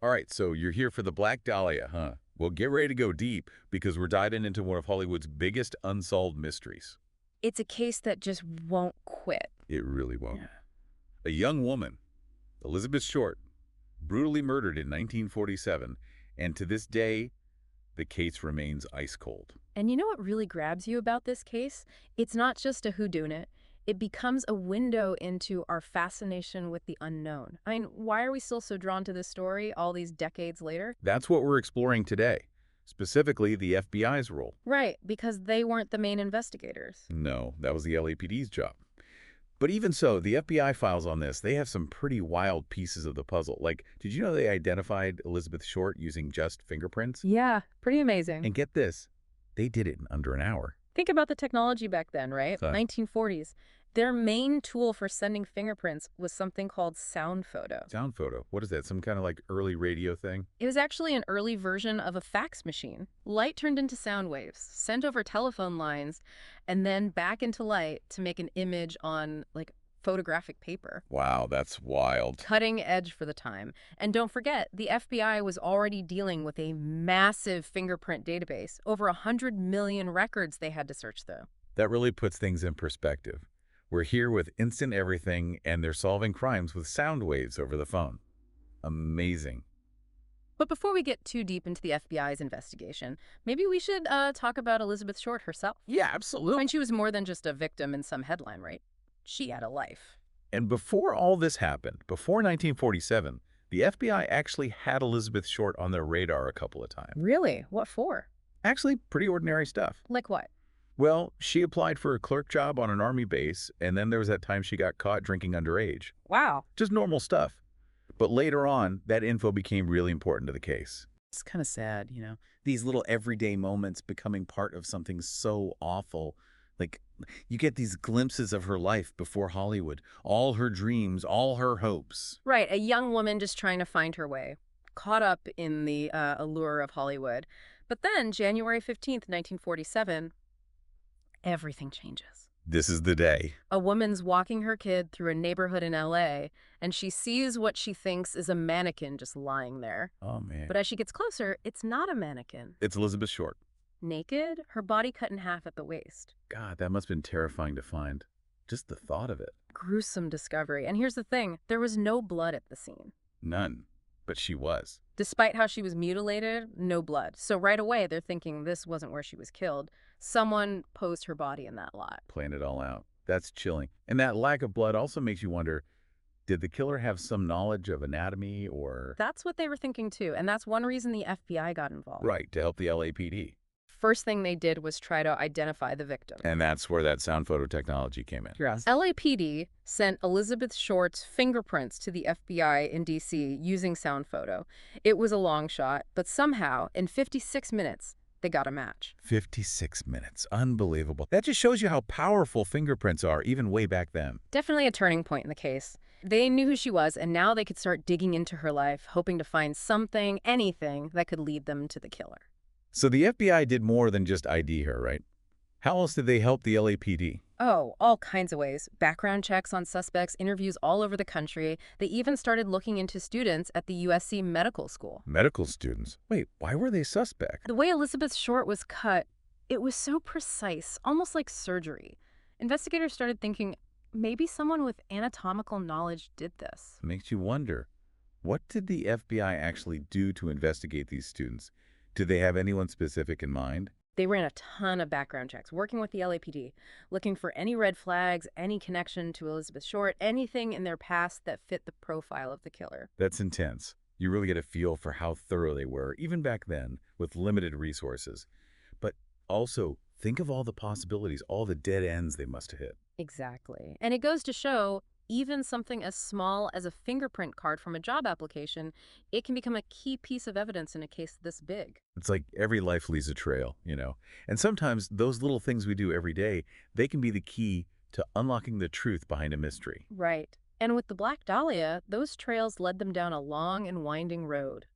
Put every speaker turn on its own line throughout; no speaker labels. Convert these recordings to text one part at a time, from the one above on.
All right, so you're here for the Black Dahlia, huh? Well, get ready to go deep because we're diving into one of Hollywood's biggest unsolved mysteries.
It's a case that just won't quit.
It really won't.
Yeah.
A young woman, Elizabeth Short, brutally murdered in 1947, and to this day, the case remains ice cold.
And you know what really grabs you about this case? It's not just a whodunit. It becomes a window into our fascination with the unknown. I mean, why are we still so drawn to this story all these decades later?
That's what we're exploring today, specifically the FBI's role.
Right, because they weren't the main investigators.
No, that was the LAPD's job. But even so, the FBI files on this, they have some pretty wild pieces of the puzzle. Like, did you know they identified Elizabeth Short using just fingerprints?
Yeah, pretty amazing.
And get this, they did it in under an hour.
Think about the technology back then, right?
Huh.
1940s. Their main tool for sending fingerprints was something called sound photo.
Sound photo. What is that? Some kind of like early radio thing?
It was actually an early version of a fax machine. Light turned into sound waves, sent over telephone lines, and then back into light to make an image on, like, photographic paper.
Wow, that's wild.
Cutting edge for the time. And don't forget, the FBI was already dealing with a massive fingerprint database, over 100 million records they had to search through.
That really puts things in perspective. We're here with instant everything, and they're solving crimes with sound waves over the phone. Amazing.
But before we get too deep into the FBI's investigation, maybe we should talk about Elizabeth Short herself.
Yeah,
I
absolutely.
mean, she was more than just a victim in some headline, right? She had a life.
And before all this happened, before 1947, the FBI actually had Elizabeth Short on their radar a couple of times.
Really? What for?
Actually, pretty ordinary stuff.
Like what?
Well, she applied for a clerk job on an army base, and then there was that time she got caught drinking underage.
Wow.
Just normal stuff. But later on, that info became really important to the case. It's kind of sad, these little everyday moments becoming part of something so awful. Like, you get these glimpses of her life before Hollywood, all her dreams, all her hopes.
Right, a young woman just trying to find her way, caught up in the allure of Hollywood. But then, January 15th, 1947, everything changes.
This is the day.
A woman's walking her kid through a neighborhood in LA, and she sees what she thinks is a mannequin just lying there.
Oh, man.
But as she gets closer, it's not a mannequin.
It's Elizabeth Short.
Naked, her body cut in half at the waist.
God, that must have been terrifying to find. Just the thought of it.
Gruesome discovery. And here's the thing, there was no blood at the scene.
None. But she was.
Despite how she was mutilated, no blood. So right away, they're thinking this wasn't where she was killed. Someone posed her body in that lot.
Playing it all out. That's chilling. And that lack of blood also makes you wonder, did the killer have some knowledge of anatomy or...
That's what they were thinking too, and that's one reason the FBI got involved.
Right, to help the LAPD.
First thing they did was try to identify the victim.
And that's where that sound photo technology came in.
Yes. LAPD sent Elizabeth Short's fingerprints to the FBI in D.C. using sound photo. It was a long shot, but somehow, in 56 minutes, they got a match.
56 minutes. Unbelievable. That just shows you how powerful fingerprints are, even way back then.
Definitely a turning point in the case. They knew who she was, and now they could start digging into her life, hoping to find something, anything, that could lead them to the killer.
So the FBI did more than just ID her, right? How else did they help the LAPD?
Oh, all kinds of ways. Background checks on suspects, interviews all over the country. They even started looking into students at the USC Medical School.
Medical students? Wait, why were they suspect?
The way Elizabeth Short was cut, it was so precise, almost like surgery. Investigators started thinking, maybe someone with anatomical knowledge did this.
Makes you wonder, what did the FBI actually do to investigate these students? Did they have anyone specific in mind?
They ran a ton of background checks, working with the LAPD, looking for any red flags, any connection to Elizabeth Short, anything in their past that fit the profile of the killer.
That's intense. You really get a feel for how thorough they were, even back then, with limited resources. But also, think of all the possibilities, all the dead ends they must have hit.
Exactly. And it goes to show, even something as small as a fingerprint card from a job application, it can become a key piece of evidence in a case this big.
It's like every life leaves a trail, And sometimes those little things we do every day, they can be the key to unlocking the truth behind a mystery.
Right. And with the Black Dahlia, those trails led them down a long and winding road.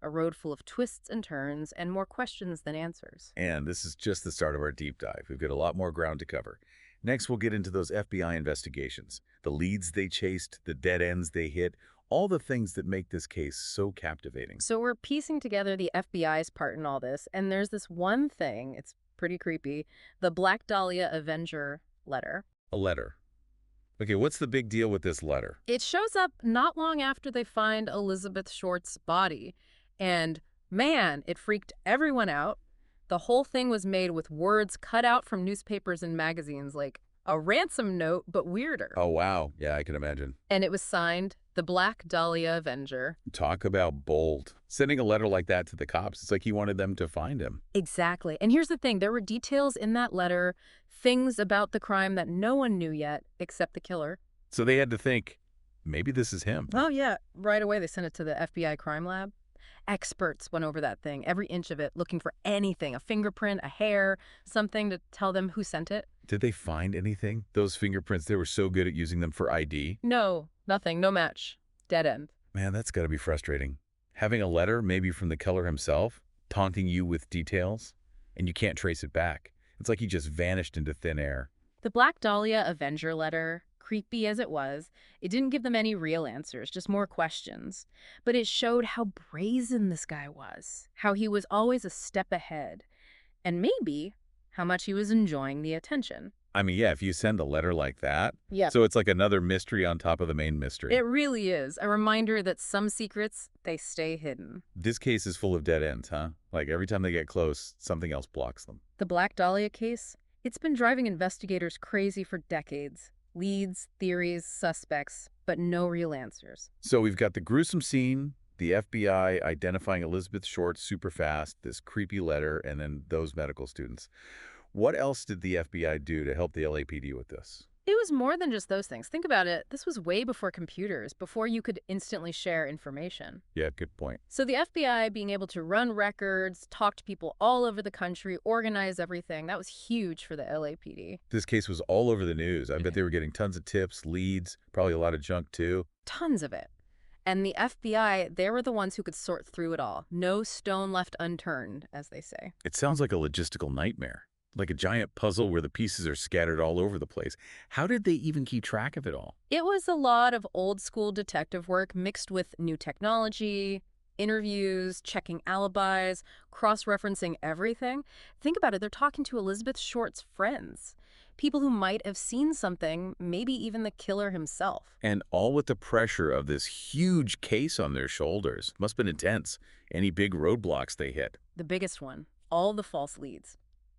A road full of twists and turns and more questions than answers.
And this is just the start of our deep dive. We've got a lot more ground to cover. Next, we'll get into those FBI investigations, the leads they chased, the dead ends they hit, All the things that make this case so captivating.
So we're piecing together the FBI's part in all this, and there's this one thing, it's pretty creepy, the Black Dahlia Avenger letter.
A letter. Okay, what's the big deal with this letter?
It shows up not long after they find Elizabeth Short's body, and man, it freaked everyone out. The whole thing was made with words cut out from newspapers and magazines, like a ransom note, but weirder.
Oh, wow. Yeah, I can imagine.
And it was signed, the Black Dahlia Avenger.
Talk about bold. Sending a letter like that to the cops, it's like he wanted them to find him.
Exactly. And here's the thing. There were details in that letter, things about the crime that no one knew yet, except the killer.
So they had to think, maybe this is him.
Oh, yeah. Right away, they sent it to the FBI crime lab. Experts went over that thing, every inch of it, looking for anything, a fingerprint, a hair, something to tell them who sent it.
Did they find anything? Those fingerprints, they were so good at using them for ID.
No, nothing, no match. Dead end.
Man, that's got to be frustrating. Having a letter, maybe from the killer himself, taunting you with details, and you can't trace it back. It's like he just vanished into thin air.
The Black Dahlia Avenger letter, creepy as it was, it didn't give them any real answers, just more questions. But it showed how brazen this guy was, how he was always a step ahead, and maybe how much he was enjoying the attention.
I mean, yeah, if you send a letter like that,
Yeah.
so it's like another mystery on top of the main mystery.
It really is a reminder that some secrets, they stay hidden.
This case is full of dead ends, huh? Like every time they get close, something else blocks them.
The Black Dahlia case, it's been driving investigators crazy for decades. Leads, theories, suspects, but no real answers.
So we've got the gruesome scene, the FBI identifying Elizabeth Short super fast, this creepy letter, and then those medical students. What else did the FBI do to help the LAPD with this?
It was more than just those things. Think about it. This was way before computers, before you could instantly share information.
Yeah, good point.
So the FBI being able to run records, talk to people all over the country, organize everything, that was huge for the LAPD.
This case was all over the news. I bet they were getting tons of tips, leads, probably a lot of junk too.
Tons of it. And the FBI, they were the ones who could sort through it all. No stone left unturned, as they say.
It sounds like a logistical nightmare. Like a giant puzzle where the pieces are scattered all over the place. How did they even keep track of it all?
It was a lot of old school detective work mixed with new technology, interviews, checking alibis, cross-referencing everything. Think about it, they're talking to Elizabeth Short's friends, people who might have seen something, maybe even the killer himself.
And all with the pressure of this huge case on their shoulders. Must have been intense. Any big roadblocks they hit.
The biggest one, all the false leads.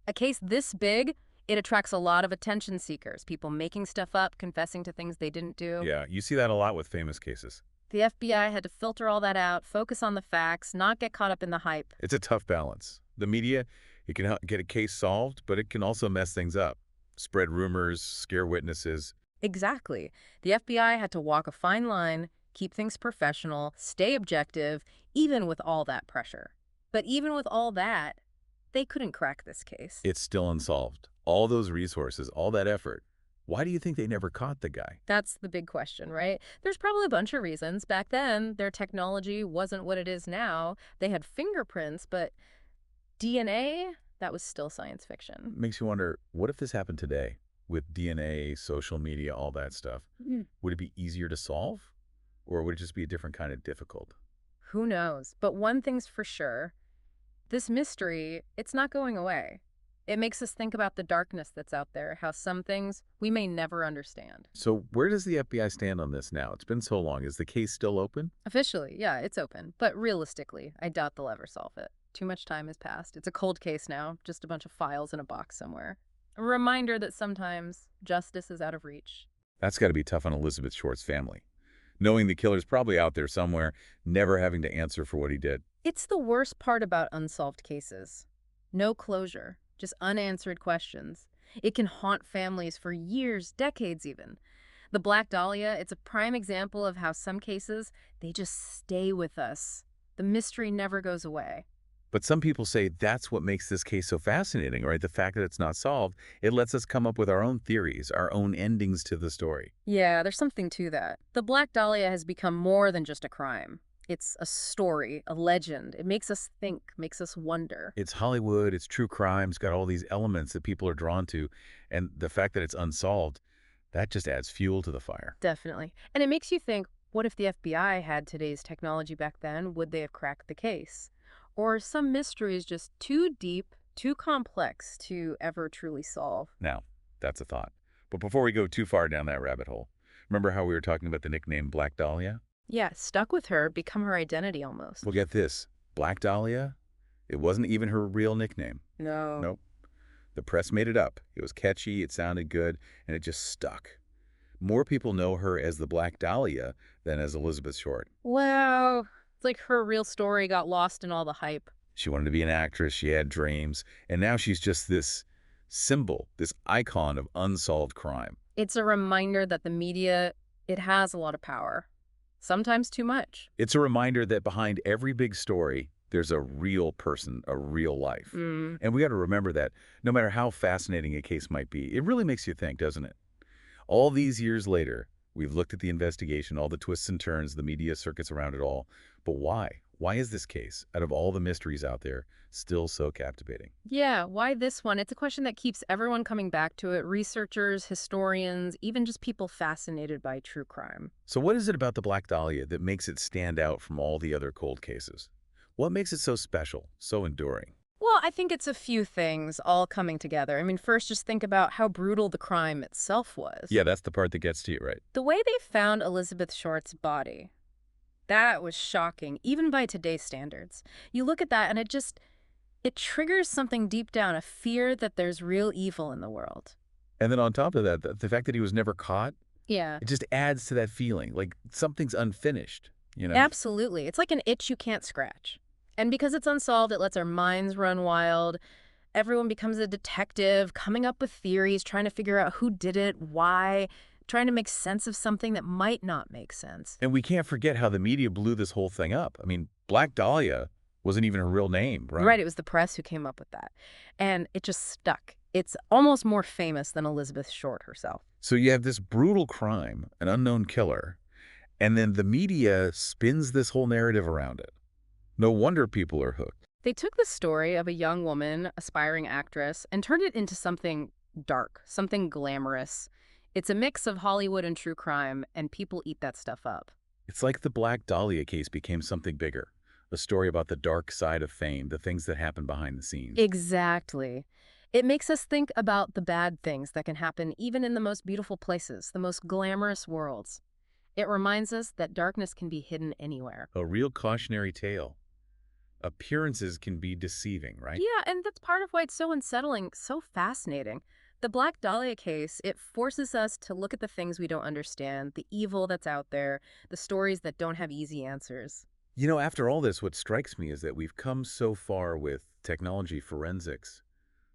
A case this big, it attracts a lot of attention seekers, people making stuff up, confessing to things they didn't do.
Yeah, you see that a lot with famous cases.
The FBI had to filter all that out, focus on the facts, not get caught up in the hype.
It's a tough balance. The media, it can help get a case solved, but it can also mess things up. Spread rumors, scare witnesses.
Exactly. The FBI had to walk a fine line, keep things professional, stay objective, even with all that pressure. But even with all that, they couldn't crack this case.
It's still unsolved. All those resources, all that effort. Why do you think they never caught the guy?
That's the big question, right? There's probably a bunch of reasons. Back then, their technology wasn't what it is now. They had fingerprints, but DNA, that was still science fiction.
Makes you wonder, what if this happened today? With DNA, social media, all that stuff. Would it be easier to solve? Or would it just be a different kind of difficult?
Who knows? But one thing's for sure. This mystery, it's not going away. It makes us think about the darkness that's out there, how some things we may never understand.
So where does the FBI stand on this now? It's been so long. Is the case still open?
Officially, yeah, it's open. But realistically, I doubt they'll ever solve it. Too much time has passed. It's a cold case now, just a bunch of files in a box somewhere. A reminder that sometimes justice is out of reach.
That's got to be tough on Elizabeth Short's family. Knowing the killer's probably out there somewhere, never having to answer for what he did.
It's the worst part about unsolved cases. No closure, just unanswered questions. It can haunt families for years, decades even. The Black Dahlia, it's a prime example of how some cases, they just stay with us. The mystery never goes away.
But some people say that's what makes this case so fascinating, right? The fact that it's not solved, it lets us come up with our own theories, our own endings to the story.
Yeah, there's something to that. The Black Dahlia has become more than just a crime. It's a story, a legend. It makes us think, makes us wonder.
It's Hollywood, it's true crime, it's got all these elements that people are drawn to. And the fact that it's unsolved, that just adds fuel to the fire.
Definitely. And it makes you think, What if the FBI had today's technology back then? Would they have cracked the case? Or are some mysteries just too deep, too complex to ever truly solve?
Now, that's a thought. But before we go too far down that rabbit hole, remember how we were talking about the nickname Black Dahlia?
Yeah, stuck with her, become her identity
Well,
almost.
get this. Black Dahlia, it wasn't even her real nickname.
No.
Nope. The press made it up. It was catchy, it sounded good, and it just stuck. More people know her as the Black Dahlia than as Elizabeth Short.
Wow. It's like her real story got lost in all the hype.
She wanted to be an actress, she had dreams, and now she's just this symbol, this icon of unsolved crime.
It's a reminder that the media, it has a lot of power. Sometimes too much.
It's a reminder that behind every big story, there's a real person, a real life.
Mm.
And we got to remember that no matter how fascinating a case might be, it really makes you think, doesn't it? All these years later, we've looked at the investigation, all the twists and turns, the media circuits around it all. But why? Why is this case, out of all the mysteries out there, still so captivating?
Yeah, why this one? It's a question that keeps everyone coming back to it. Researchers, historians, even just people fascinated by true crime.
So what is it about the Black Dahlia that makes it stand out from all the other cold cases? What makes it so special, so enduring?
Well, I think it's a few things all coming together. I mean, first, just think about how brutal the crime itself was.
Yeah, that's the part that gets to you, right?
The way they found Elizabeth Short's body, that was shocking, even by today's standards. You look at that and it triggers something deep down, a fear that there's real evil in the world.
And then on top of that, the fact that he was never caught,
Yeah,
it just adds to that feeling, like something's unfinished, you know?
absolutely. It's like an itch you can't scratch. And because it's unsolved, it lets our minds run wild. Everyone becomes a detective, coming up with theories, trying to figure out who did it, why, trying to make sense of something that might not make sense.
And we can't forget how the media blew this whole thing up. I mean, Black Dahlia wasn't even her real name, right?
Right, it was the press who came up with that. And it just stuck. It's almost more famous than Elizabeth Short herself.
So you have this brutal crime, an unknown killer, and then the media spins this whole narrative around it. No wonder people are hooked.
They took the story of a young woman, aspiring actress, and turned it into something dark, something glamorous. It's a mix of Hollywood and true crime, and people eat that stuff up.
It's like the Black Dahlia case became something bigger, a story about the dark side of fame, the things that happen behind the scenes.
Exactly. It makes us think about the bad things that can happen even in the most beautiful places, the most glamorous worlds. It reminds us that darkness can be hidden anywhere.
A real cautionary tale. Appearances can be deceiving, right?
Yeah, and that's part of why it's so unsettling, so fascinating. The Black Dahlia case, it forces us to look at the things we don't understand, the evil that's out there, the stories that don't have easy answers.
You know, after all this, what strikes me is that we've come so far with technology forensics,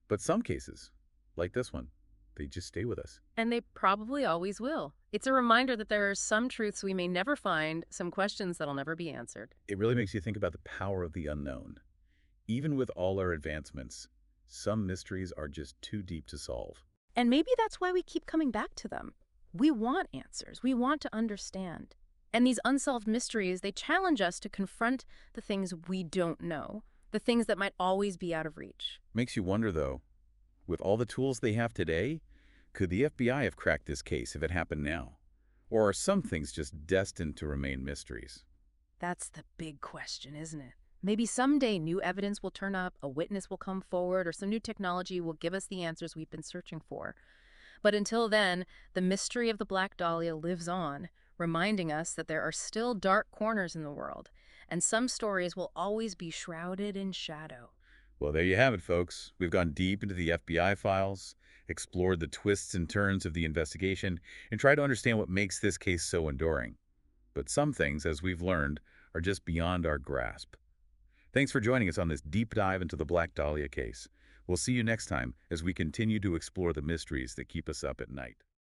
but some cases, like this one, they just stay with us.
And they probably always will. It's a reminder that there are some truths we may never find, some questions that'll never be answered.
It really makes you think about the power of the unknown. Even with all our advancements, some mysteries are just too deep to solve.
And maybe that's why we keep coming back to them. We want answers. We want to understand. And these unsolved mysteries, they challenge us to confront the things we don't know, the things that might always be out of reach.
Makes you wonder, though, with all the tools they have today, could the FBI have cracked this case if it happened now? Or are some things just destined to remain mysteries?
That's the big question, isn't it? Maybe someday new evidence will turn up, a witness will come forward, or some new technology will give us the answers we've been searching for. But until then, the mystery of the Black Dahlia lives on, reminding us that there are still dark corners in the world, and some stories will always be shrouded in shadow.
Well, there you have it, folks. We've gone deep into the FBI files, explored the twists and turns of the investigation, and tried to understand what makes this case so enduring. But some things, as we've learned, are just beyond our grasp. Thanks for joining us on this deep dive into the Black Dahlia case. We'll see you next time as we continue to explore the mysteries that keep us up at night.